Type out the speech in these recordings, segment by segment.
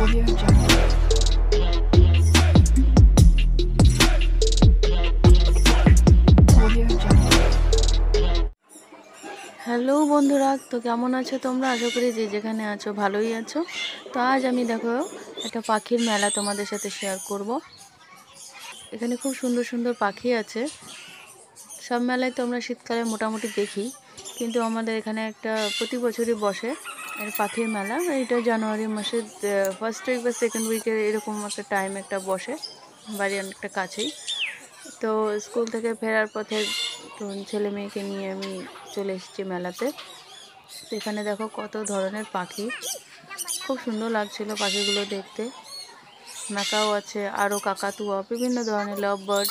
Hello বন্ধুরা, তো কেমন আছো তোমরা? আশা করি যে যেখানে আছো ভালোই আছো। তো আজ আমি দেখো একটা পাখির মেলা তোমাদের সাথে শেয়ার করব। এখানে খুব সুন্দর সুন্দর পাখি আছে। সব মেলায় তো আমরা শীতকালে মোটামুটি দেখি, কিন্তু আমাদের এখানে একটা প্রতি বছরই বসে পাখির মেলা। এটা জানুয়ারি মাসের ফার্স্ট উইক বা সেকেন্ড উইকের এরকম একটা টাইম একটা বসে, বাড়ি অনেকটা কাছেই। তো স্কুল থেকে ফেরার পথে তো ছেলে মেয়েকে নিয়ে আমি চলে এসেছি মেলাতে। তো এখানে দেখো কত ধরনের পাখি, খুব সুন্দর লাগছিল পাখিগুলো দেখতে। ম্যাকাও আছে, আরও কাকাতুয়া, বিভিন্ন ধরনের লাভ বার্ড,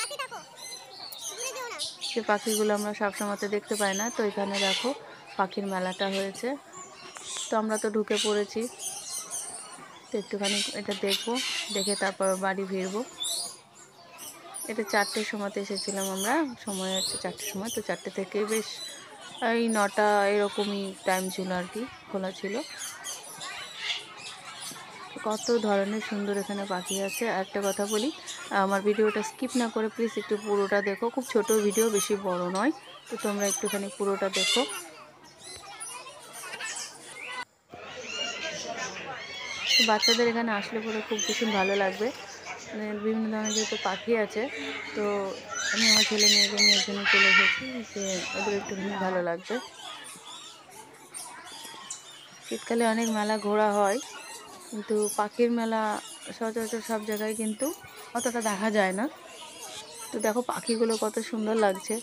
যে পাখিগুলো আমরা সবসময়তে দেখতে পাই না। তো এখানে দেখো পাখির মেলাটা হয়েছে। তো আমরা তো ঢুকে পড়েছি, তো একটুখানি এটা দেখবো, দেখে তারপর বাড়ি ফিরবো। এটা 4টের সময়তে এসেছিলাম আমরা, সময় হচ্ছে 4টের সময়। তো 4টে থেকে বেশ এই 9টা এরকমই টাইম ছিল আর কি, খোলা ছিল। কত ধরনের সুন্দর এখানে পাখি আছে। আর একটা কথা বলি, আমার ভিডিওটা স্কিপ না করে প্লিজ একটু পুরোটা দেখো। খুব ছোট ভিডিও, বেশি বড় নয়, তো তোমরা একটুখানি পুরোটা দেখো। তো বাচ্চাদের এখানে আসলে পরে খুব ভীষণ ভালো লাগবে। বিভিন্ন ধরনের যেহেতু পাখি আছে, তো আমি আমার ছেলে মেয়েকে নিয়ে এর জন্য চলে এসেছি যে ওদের একটুখানি ভালো লাগবে। শীতকালে অনেক মেলা ঘোরা হয়, কিন্তু পাখির মেলা সচরাচর সব জায়গায় কিন্তু অতটা দেখা যায় না। তো দেখো পাখিগুলো কত সুন্দর লাগছে,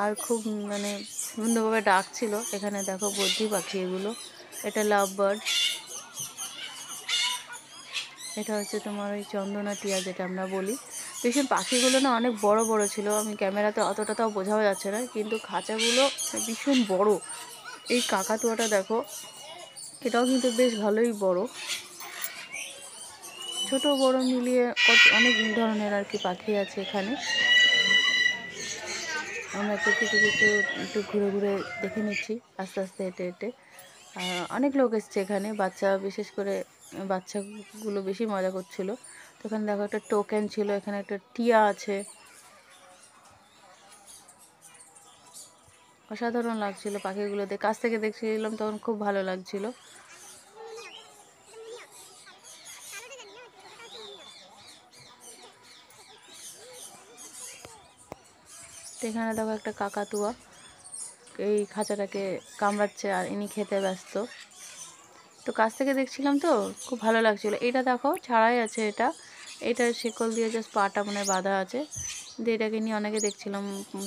আর খুব মানে সুন্দরভাবে ডাকছিল। এখানে দেখো বদ্রি পাখি, এগুলো এটা লাভ বার্ড। এটা হচ্ছে তোমার ওই চন্দনা টিয়া, যেটা আমরা বলি। ভীষণ পাখিগুলো না অনেক বড় বড় ছিল, আমি ক্যামেরাতে অতটা তাও বোঝাও যাচ্ছে না, কিন্তু খাঁচাগুলো ভীষণ বড়। এই কাকাতুয়াটা দেখো, এটাও কিন্তু বেশ ভালোই বড়। ছোট বড় মিলিয়ে অনেক ধরনের আর কি পাখি আছে এখানে। আমরা একটু কিছু কিছু একটু ঘুরে ঘুরে দেখে নিচ্ছি, আস্তে আস্তে হেঁটে হেঁটে। অনেক লোক এসছে এখানে, বাচ্চা বিশেষ করে বাচ্চাগুলো বেশি মজা করছিল। তো এখানে দেখো একটা টোকেন ছিল, এখানে একটা টিয়া আছে। অসাধারণ লাগছিল পাখিগুলোতে, কাছ থেকে দেখছিলাম তখন খুব ভালো লাগছিল। তো এখানে দেখো একটা কাকাতুয়া এই খাঁচাটাকে কামড়াচ্ছে, আর ইনি খেতে ব্যস্ত। তো কাছ থেকে দেখছিলাম, তো খুব ভালো লাগছিল। এটা দেখো ছাড়াই আছে, এটা শিকল দিয়ে জাস্ট পাটা মানে বাঁধা আছে। দিয়ে এটাকে নিয়ে অনেকে দেখছিলাম,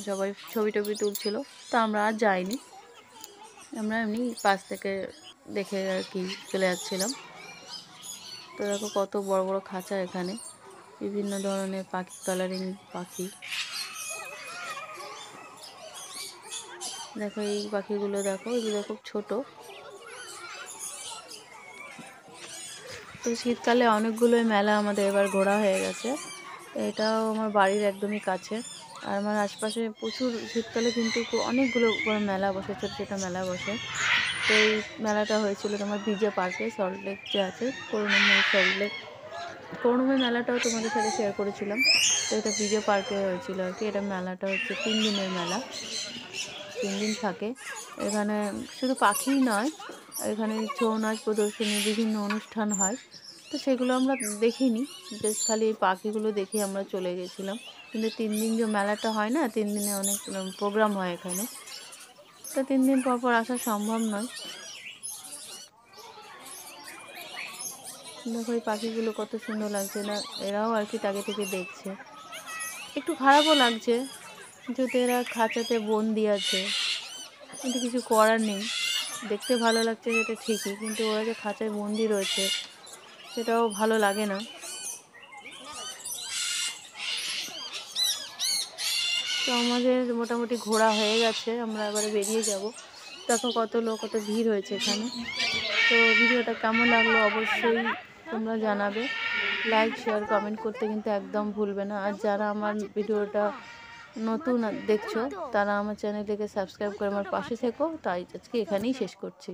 সবাই ছবি টবি তুলছিল। তো আমরা আর যাইনি, আমরা এমনি পাশ থেকে দেখে আর কি চলে যাচ্ছিলাম। তো দেখো কত বড় বড় খাঁচা এখানে, বিভিন্ন ধরনের পাখি, কালারিং পাখি। দেখো এই পাখিগুলো দেখো, এগুলো খুব ছোট। তো শীতকালে অনেকগুলোই মেলা আমাদের এবার ঘোরা হয়ে গেছে। তো এটাও আমার বাড়ির একদমই কাছে। আর আমার আশপাশে প্রচুর শীতকালে কিন্তু অনেকগুলো মেলা বসে, ছোটো ছোটো মেলা বসে। তো এই মেলাটা হয়েছিল তোমার বিজে পার্কে, সল্টলেক যে আছে করুণাময়ী সল্টলেক। করুণাময়ী মেলাটাও তোমাদের সাথে শেয়ার করেছিলাম। তো এটা বিজে পার্কে হয়েছিল আর কি। এটা মেলাটা হচ্ছে 3 দিনের মেলা, 3 দিন থাকে এখানে। শুধু পাখিই নয়, এখানে ছৌ নাচ প্রদর্শনী, বিভিন্ন অনুষ্ঠান হয়। তো সেগুলো আমরা দেখিনি, জাস্ট খালি এই পাখিগুলো দেখে আমরা চলে গেছিলাম। কিন্তু 3 দিন যে মেলাটা হয় না, 3 দিনে অনেক প্রোগ্রাম হয় এখানে। তো 3 দিন পর পর আসা সম্ভব নয়। দেখো এই পাখিগুলো কত সুন্দর লাগছে না, এরাও আর কি তাকে থেকে দেখছে। একটু খারাপও লাগছে, যেহেতু এরা খাঁচাতে বন্দি আছে, কিন্তু কিছু করার নেই। দেখতে ভালো লাগছে সেটা ঠিকই, কিন্তু ওরা যে খাঁচায় বন্দি রয়েছে সেটাও ভালো লাগে না। তো আমাদের মোটামুটি ঘোরা হয়ে গেছে, আমরা এবারে বেরিয়ে যাব। দেখো কত লোক, কত ভিড় হয়েছে এখানে। তো ভিডিওটা কেমন লাগলো অবশ্যই তোমরা জানাবে। লাইক, শেয়ার, কমেন্ট করতে কিন্তু একদম ভুলবে না। আর যারা আমার ভিডিওটা নতুন দেখছো, তারা আমার চ্যানেলটিকে সাবস্ক্রাইব করে আমার পাশে থেকো। তাই আজকে এখানেই শেষ করছি।